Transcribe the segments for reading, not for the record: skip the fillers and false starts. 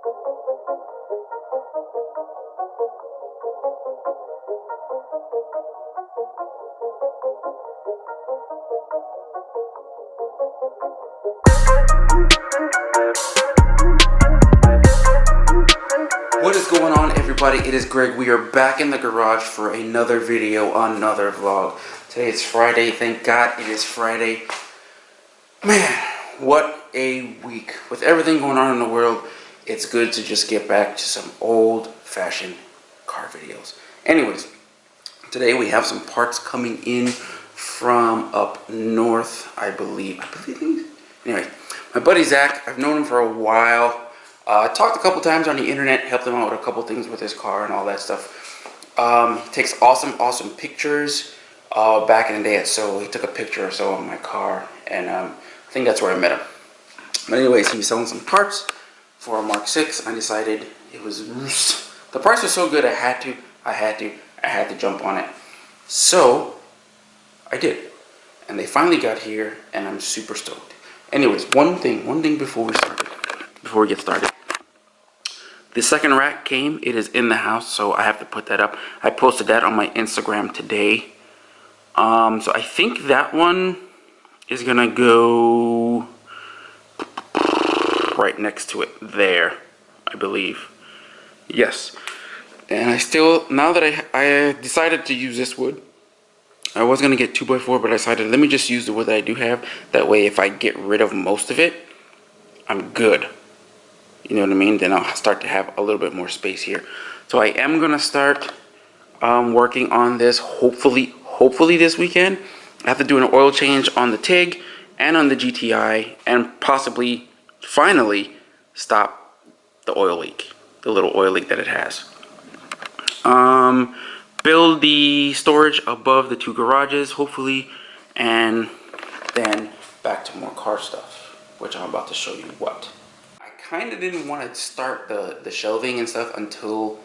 What is going on, everybody? It is Greg. We are back in the garage for another video, another vlog. Today is Friday. Thank God it is Friday. Man, what a week. With everything going on in the world, it's good to just get back to some old-fashioned car videos. Anyways, today we have some parts coming in from up north, I believe. Anyway, my buddy Zach, I've known him for a while. Talked a couple times on the internet, helped him out with a couple things with his car and all that stuff. He takes awesome pictures. Back in the day at Seoul, he took a picture or so of my car, and I think that's where I met him. But anyways, he was selling some parts for a Mk6. I decided it was the price was so good I had to jump on it. So I did, and they finally got here, and I'm super stoked. Anyways, one thing before we get started. The second rack came. It is in the house, so I have to put that up. I posted that on my Instagram today. So I think that one is gonna go right next to it there, I believe. Yes. And now that I decided to use this wood. I was gonna get 2x4, but I decided let me just use the wood that I do have. That way, if I get rid of most of it, I'm good. You know what I mean? Then I'll start to have a little bit more space here. So I am gonna start working on this hopefully this weekend. I have to do an oil change on the TIG and on the GTI, and possibly finally stop the oil leak, the little oil leak that it has. Build the storage above the two garages, hopefully, and then back to more car stuff, which I'm about to show you what. I kind of didn't want to start the shelving and stuff until,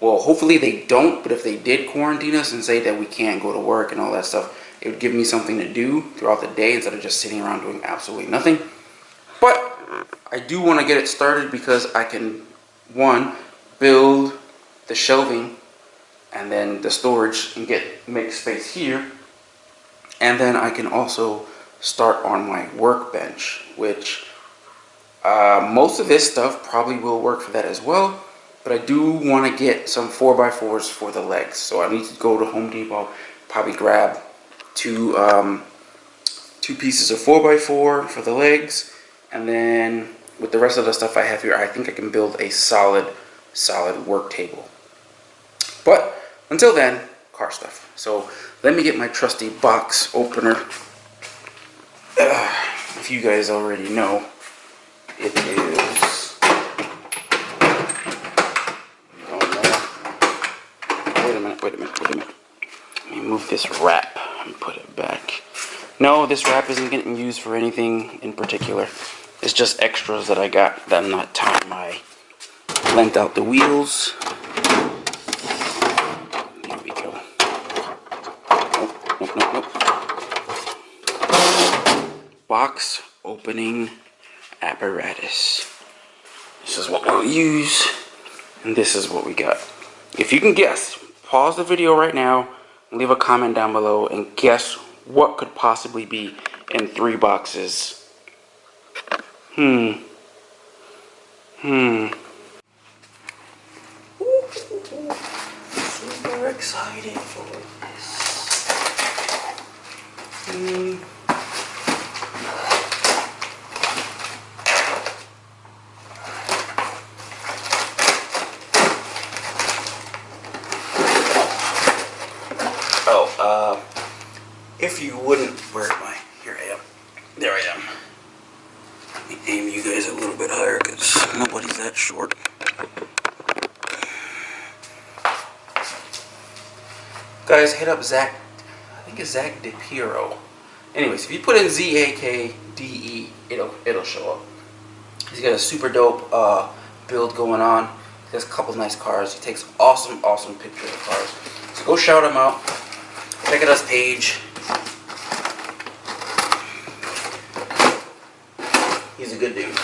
well, hopefully they don't, but if they did quarantine us and say that we can't go to work and all that stuff, it would give me something to do throughout the day instead of just sitting around doing absolutely nothing. But I do want to get it started because I can, one, build the shelving and then the storage and make space here, and then I can also start on my workbench, which most of this stuff probably will work for that as well, but I do want to get some 4x4s for the legs. So I need to go to Home Depot, probably grab two pieces of 4x4 for the legs, and then with the rest of the stuff I have here, I think I can build a solid work table. But until then, car stuff. So let me get my trusty box opener. If you guys already know, it is, wait a minute. Let me move this wrap and put it back. No, this wrap isn't getting used for anything in particular. It's just extras that I got that I'm not tying. I length out the wheels. There we go. Nope. Box opening apparatus. This is what we'll use, and this is what we got. If you can guess, pause the video right now, leave a comment down below, and guess what could possibly be in 3 boxes. Super excited for this. If you wouldn't, here I am. There I am. Let me aim you guys a little bit higher because nobody's that short. Guys, hit up Zach, I think it's Zach DePiro. Anyways, if you put in ZAKDE, it'll show up. He's got a super dope build going on. He has a couple nice cars. He takes awesome pictures of cars. So go shout him out. Check out his page. He's a good dude.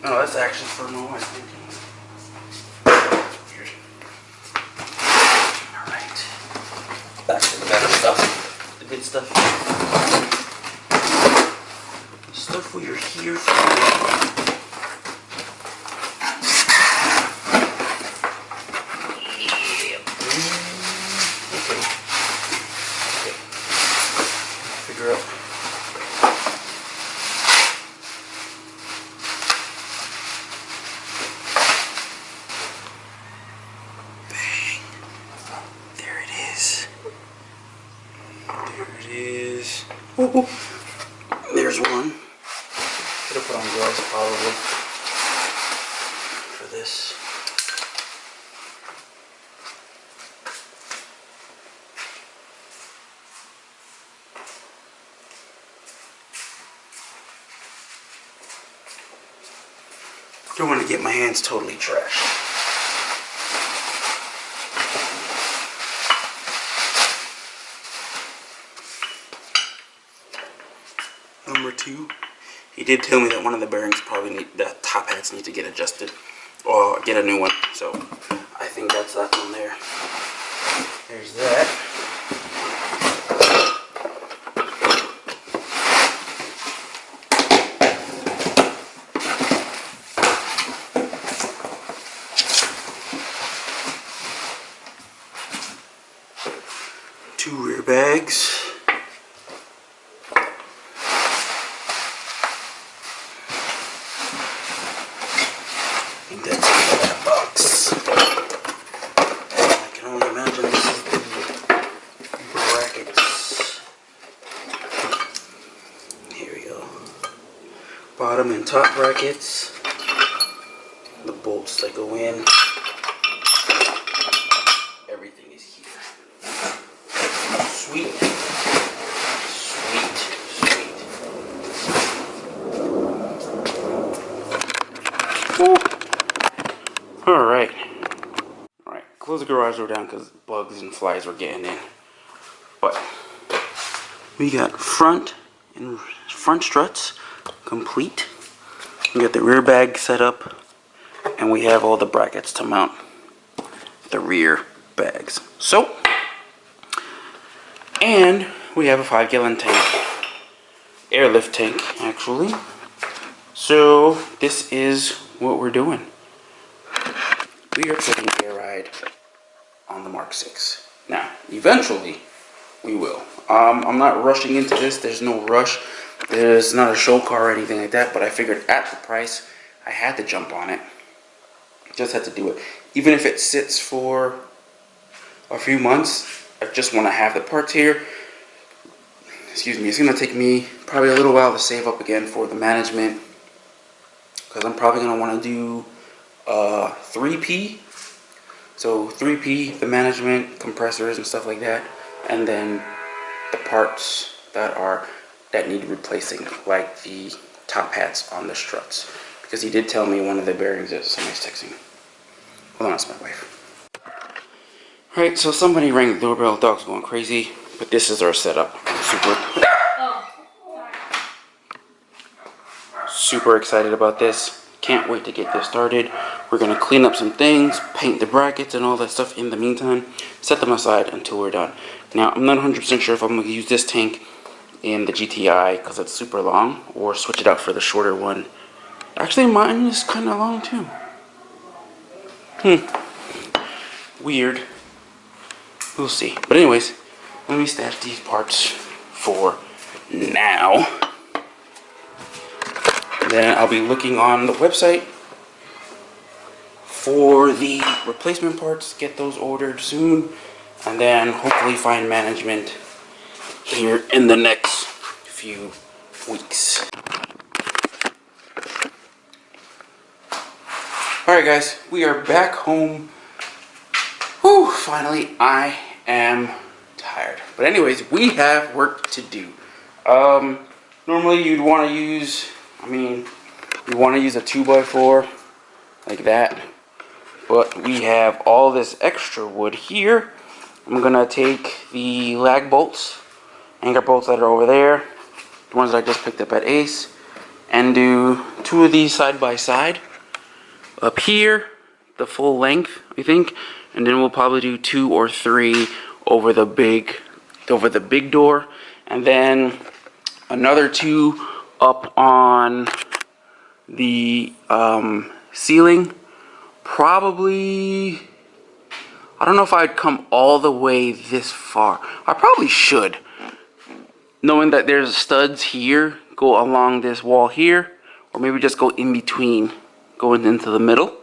No, that's actually for my wife. Alright. Back to the better stuff. The good stuff. The stuff we are here for. Ooh, there's one. Could have put on gloves probably for this. Don't want to get my hands totally trashed. Number 2, he did tell me that one of the bearings probably the top hats need to get adjusted or get a new one. So I think that's that one there. There's that. Two rear bags. Bottom and top brackets, the bolts that go in, everything is here. Sweet, sweet, sweet. Alright, close the garage door down because bugs and flies were getting in. But we got front struts complete. We got the rear bag set up, and we have all the brackets to mount the rear bags. So, and we have a 5-gallon tank, airlift tank actually. So this is what we're doing. We are taking a ride on the Mk6. Now, eventually, we will. I'm not rushing into this. There's no rush. There's not a show car or anything like that, but I figured at the price, I had to jump on it. Just had to do it. Even if it sits for a few months, I just want to have the parts here. Excuse me, it's going to take me probably a little while to save up again for the management, because I'm probably going to want to do 3P. So 3P, the management, compressors and stuff like that, and then the parts that need replacing, like the top hats on the struts, because he did tell me one of the bearings is somebody's texting. Hold on, it's my wife. Alright, so somebody rang the doorbell. Dog's going crazy, but this is our setup. Super excited about this. Can't wait to get this started. We're gonna clean up some things, paint the brackets and all that stuff in the meantime, set them aside until we're done. Now, I'm not 100% sure if I'm gonna use this tank in the GTI because it's super long, or switch it out for the shorter one. Actually, mine is kind of long too. Weird. We'll see. But anyways, let me stash these parts for now. Then I'll be looking on the website for the replacement parts, get those ordered soon, and then hopefully find management here in the next few weeks. Alright guys, we are back home. Whew, finally, I am tired. But anyways, we have work to do. Normally you'd want to use, you want to use a 2x4 like that. But we have all this extra wood here. I'm going to take the lag bolts, anchor bolts that are over there, the ones that I just picked up at Ace, and do two of these side by side. Up here, the full length, I think, and then we'll probably do 2 or 3 over the big door, and then another 2 up on the ceiling. Probably, I don't know if I'd come all the way this far. I probably should, knowing that there's studs here, go along this wall here, or maybe just go in between, going into the middle.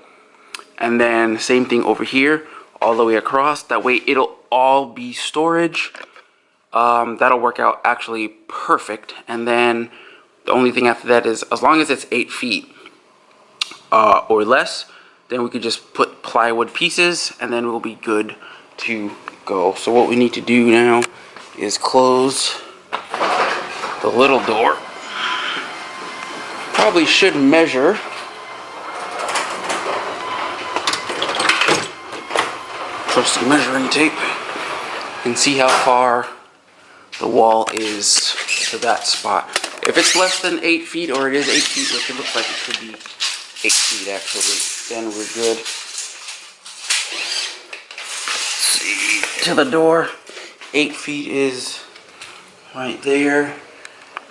And then same thing over here, all the way across. That way it'll all be storage. That'll work out actually perfect. And then the only thing after that is, as long as it's 8 feet or less, then we could just put plywood pieces and then we'll be good to go. So what we need to do now is close the little door. Probably should measure. Trusty measuring tape and see how far the wall is to that spot. If it's less than 8 feet, or it is 8 feet, which it looks like it could be 8 feet actually, then we're good. See, to the door, 8 feet is right there,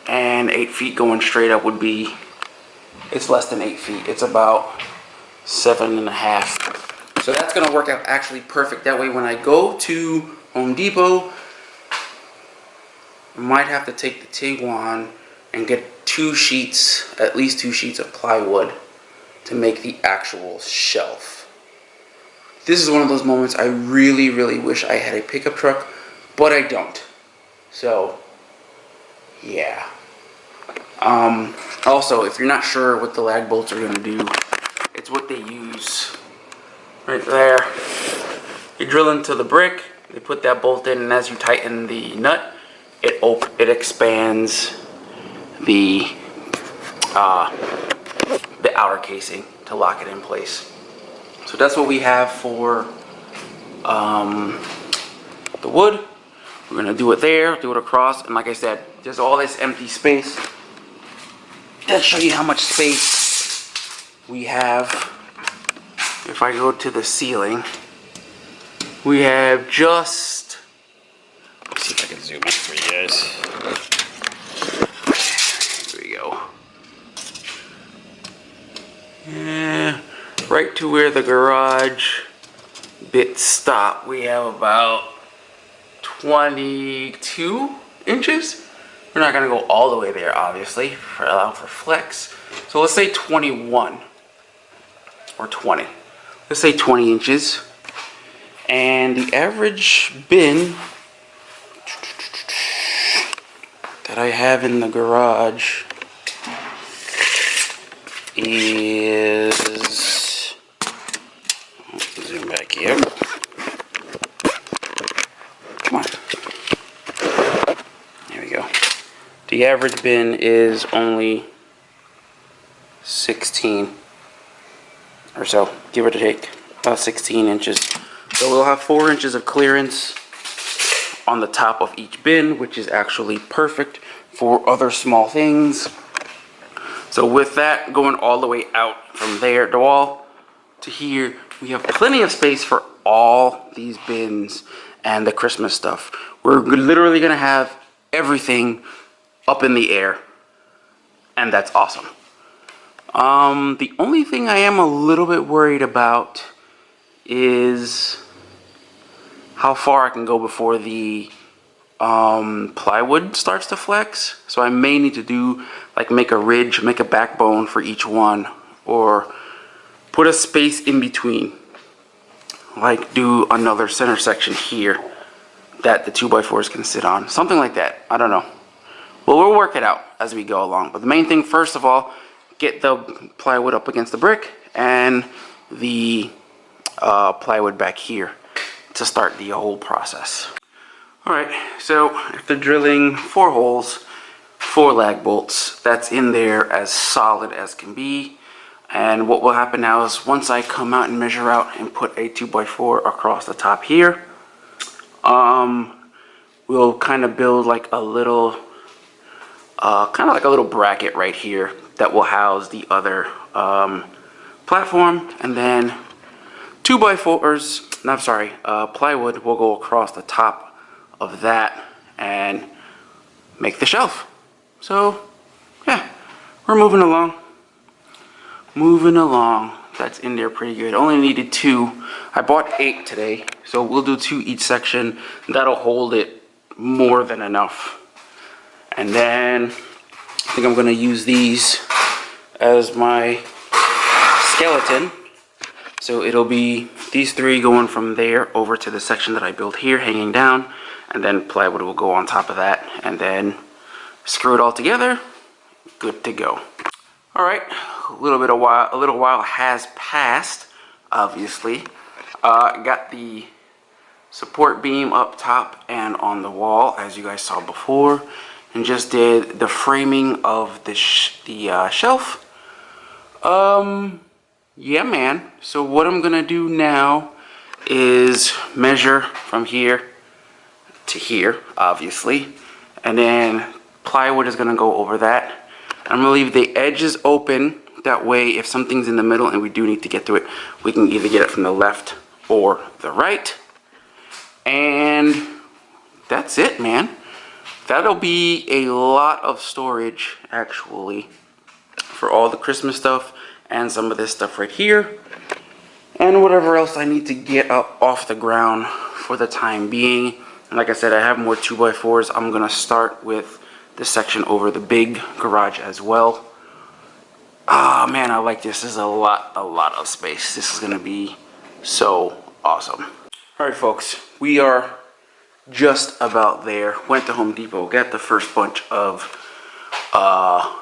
and 8 feet going straight up would be, it's less than 8 feet. It's about 7.5. So that's gonna work out actually perfect. That way when I go to Home Depot, I might have to take the Tiguan and get 2 sheets, at least 2 sheets of plywood to make the actual shelf. This is one of those moments I really, really wish I had a pickup truck, but I don't. So, yeah. Also, if you're not sure what the lag bolts are gonna do, it's what they use right there. You drill into the brick, they put that bolt in, and as you tighten the nut, it expands the outer casing to lock it in place. So that's what we have for the wood. We're gonna do it there, do it across, and like I said, there's all this empty space. Let's show you how much space we have. If I go to the ceiling, we have just, let's see if I can zoom in for you guys. There we go. Yeah, right to where the garage bits stop, we have about 22 inches. We're not gonna go all the way there, obviously, allow for flex. So let's say 21 or 20. Let's say 20 inches. And the average bin that I have in the garage is, zoom back here. Come on. There we go. The average bin is only 16 or so, give or take, about 16 inches. So we'll have 4 inches of clearance on the top of each bin, which is actually perfect for other small things. So with that going all the way out from there, the wall to here, we have plenty of space for all these bins and the Christmas stuff. We're literally gonna have everything up in the air, and that's awesome. The only thing I am a little bit worried about is how far I can go before the plywood starts to flex. So I may need to do, like, make a ridge, make a backbone for each one, or put a space in between, like do another center section here that the 2x4s can sit on, something like that. I don't know. Well, we'll work it out as we go along, but the main thing, first of all, get the plywood up against the brick and the plywood back here to start the whole process. Alright, so after drilling 4 holes, 4 lag bolts, that's in there as solid as can be. And what will happen now is once I come out and measure out and put a 2x4 across the top here, we'll kind of build like a little, kind of like a little bracket right here that will house the other platform, and then 2x4s, no, I'm sorry, plywood will go across the top of that and make the shelf. So yeah, we're moving along. That's in there pretty good. Only needed 2. I bought 8 today, so we'll do 2 each section. That'll hold it more than enough. And then I think I'm gonna use these as my skeleton. So it'll be these 3 going from there over to the section that I built here, hanging down, and then plywood will go on top of that, and then screw it all together. Good to go. All right, a little while has passed. Obviously, got the support beam up top and on the wall, as you guys saw before, and just did the framing of the shelf. Yeah, man. So what I'm gonna do now is measure from here to here, obviously, and then plywood is gonna go over that. I'm gonna leave the edges open. That way, if something's in the middle and we do need to get to it, we can either get it from the left or the right. And that's it, man. That'll be a lot of storage, actually, for all the Christmas stuff and some of this stuff right here, and whatever else I need to get up off the ground for the time being. And like I said, I have more 2x4s. I'm gonna start with this section over the big garage as well. Ah, man, I like this. This is a lot of space. This is gonna be so awesome. All right, folks, we are just about there. Went to Home Depot, got the first bunch of I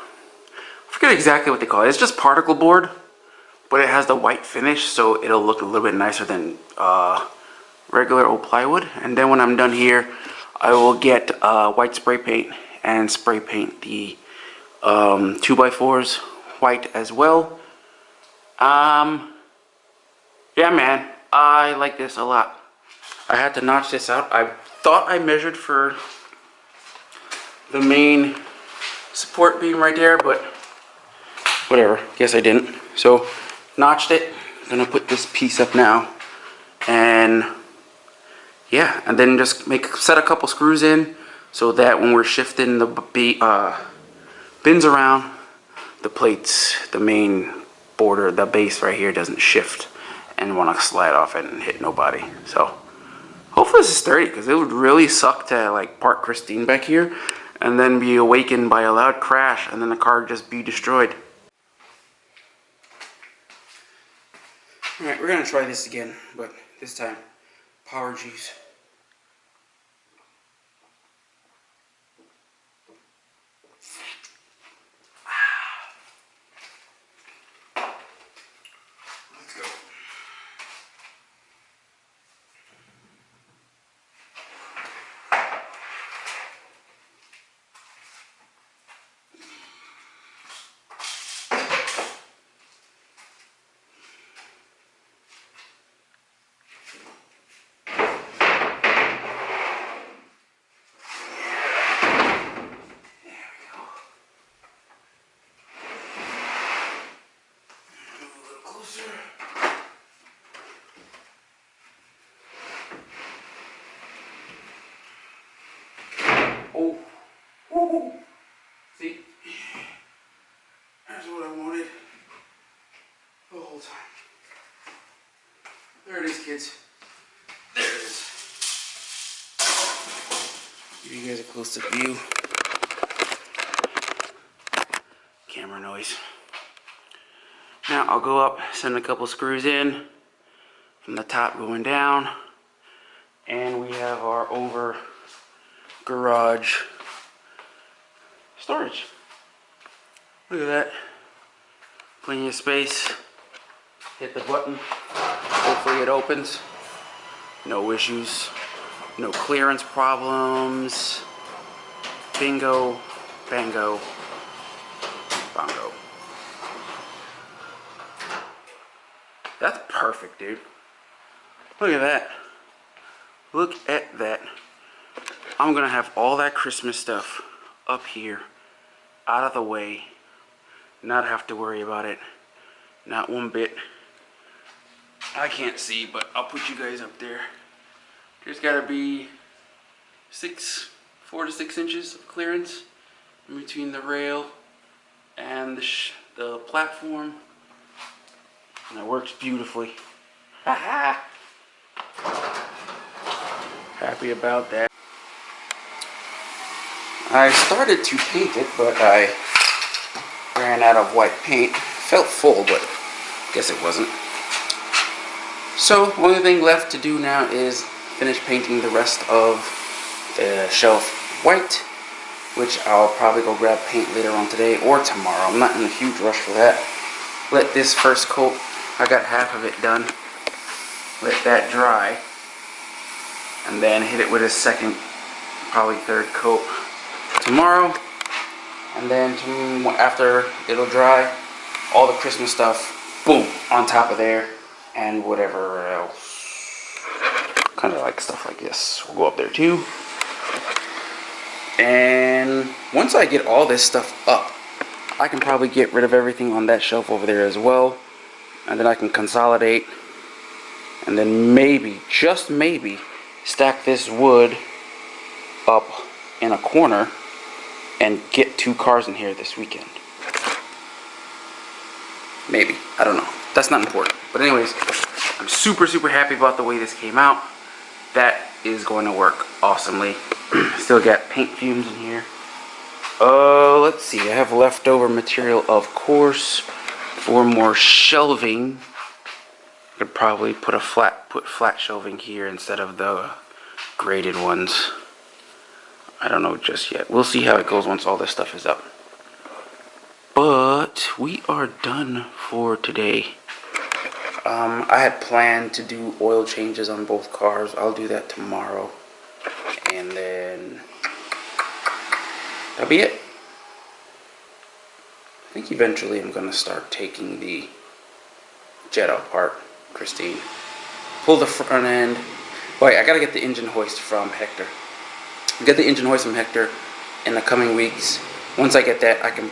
forget exactly what they call it. It's just particle board, but it has the white finish, so it'll look a little bit nicer than regular old plywood. And then when I'm done here, I will get white spray paint and spray paint the 2x4s white as well. Yeah, man, I like this a lot. I had to notch this out. I thought I measured for the main support beam right there, but whatever, guess I didn't. So notched it. I'm gonna put this piece up now, and yeah, and then just set a couple screws in so that when we're shifting the bins around, the plates, the main border, the base right here doesn't shift and want to slide off it and hit nobody. So hopefully this is sturdy, because it would really suck to like park Christine back here and then be awakened by a loud crash and then the car just be destroyed. Alright, we're gonna try this again, but this time power G's. Let's go. Oh, woo-hoo. See, that's what I wanted the whole time. There it is, kids. There it is. Give you guys a close-up view. Camera noise. Now I'll go up, send a couple screws in from the top going down, and we have our over garage storage. Look at that. Plenty of space. Hit the button. Hopefully it opens. No issues. No clearance problems. Bingo, bango, bongo. That's perfect, dude. Look at that. Look at that. I'm gonna have all that Christmas stuff up here, out of the way, not have to worry about it. Not one bit. I can't see, but I'll put you guys up there. There's gotta be 4 to 6 inches of clearance in between the rail and the platform. And it works beautifully. Happy about that. I started to paint it, but I ran out of white paint. Felt full, but I guess it wasn't. So, only thing left to do now is finish painting the rest of the shelf white, which I'll probably go grab paint later on today or tomorrow. I'm not in a huge rush for that. Let this first coat, I got half of it done. Let that dry, and then hit it with a second, probably third coat tomorrow. And then after it'll dry, all the Christmas stuff, boom, on top of there, and whatever else. Kind of like stuff like this will go up there too. And once I get all this stuff up, I can probably get rid of everything on that shelf over there as well. And then I can consolidate. And then maybe, just maybe, stack this wood up in a corner and get 2 cars in here this weekend. Maybe. I don't know. That's not important. But anyways, I'm super happy about the way this came out. That is going to work awesomely. Still got paint fumes in here. Let's see. I have leftover material, of course, for more shelving. Could probably put flat shelving here instead of the graded ones. I don't know just yet. We'll see how it goes once all this stuff is up. But we are done for today. I had planned to do oil changes on both cars. I'll do that tomorrow. And then that'll be it. I think eventually I'm going to start taking the jet apart, Christine. Pull the front end. Wait, I got to get the engine hoist from Hector. Get the engine hoist from Hector in the coming weeks. Once I get that, I can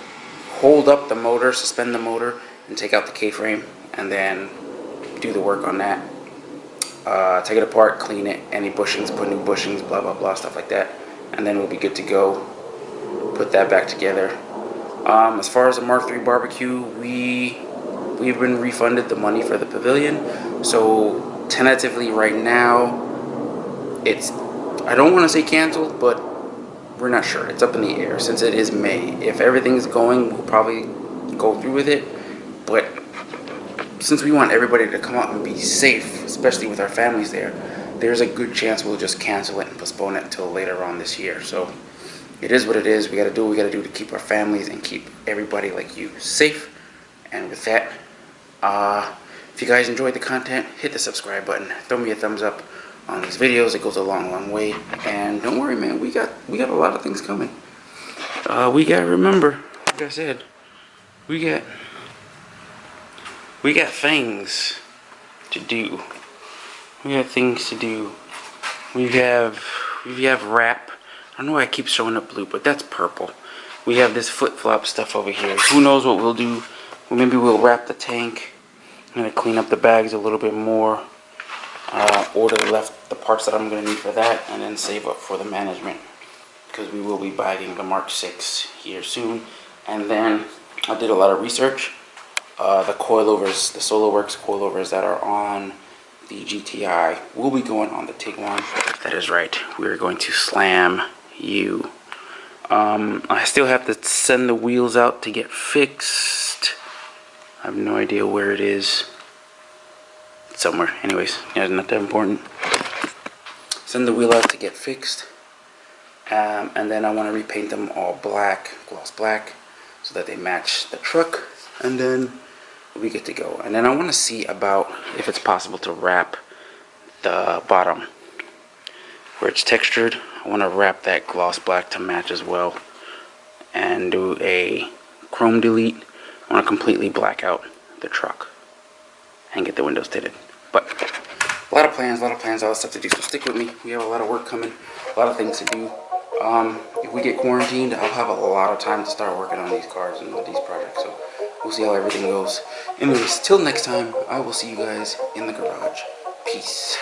hold up the motor, suspend the motor, and take out the K-frame, and then do the work on that. Take it apart, clean it, any bushings, put new bushings, blah blah blah, stuff like that, and then we'll be good to go. Put that back together. As far as the Mark III barbecue, we've been refunded the money for the pavilion, so tentatively right now it's, I don't want to say canceled, but we're not sure. It's up in the air since it is May. If everything's going, we'll probably go through with it, but since we want everybody to come out and be safe, especially with our families there, there's a good chance we'll just cancel it and postpone it until later on this year. So it is what it is. We got to do what we got to do to keep our families and keep everybody like you safe. And with that, if you guys enjoyed the content, hit the subscribe button. Throw me a thumbs up on these videos. It goes a long way. And don't worry, man. We got a lot of things coming. We got to remember, like I said, we got things to do. We got things to do. We have wrap. I don't know why I keep showing up blue, but that's purple. We have this flip-flop stuff over here. Who knows what we'll do? Well, maybe we'll wrap the tank. I'm gonna clean up the bags a little bit more. Order the parts that I'm gonna need for that, and then save up for the management, because we will be bagging the Mk6 here soon. And then I did a lot of research. The coilovers, the SoloWorks coilovers that are on the GTI will be going on the Tiguan. That is right. We are going to slam you. I still have to send the wheels out to get fixed. I have no idea where it is. It's somewhere. Anyways, yeah, not that important. Send the wheel out to get fixed. And then I want to repaint them all black, gloss black, so that they match the truck. And then we get to go. And then I want to see about if it's possible to wrap the bottom where it's textured. I want to wrap that gloss black to match as well, and do a chrome delete. I want to completely black out the truck and get the windows tinted. But a lot of plans, all that stuff to do. So stick with me. We have a lot of work coming, a lot of things to do. If we get quarantined, I'll have a lot of time to start working on these cars and these projects. So we'll see how everything goes. Anyways, till next time, I will see you guys in the garage. Peace.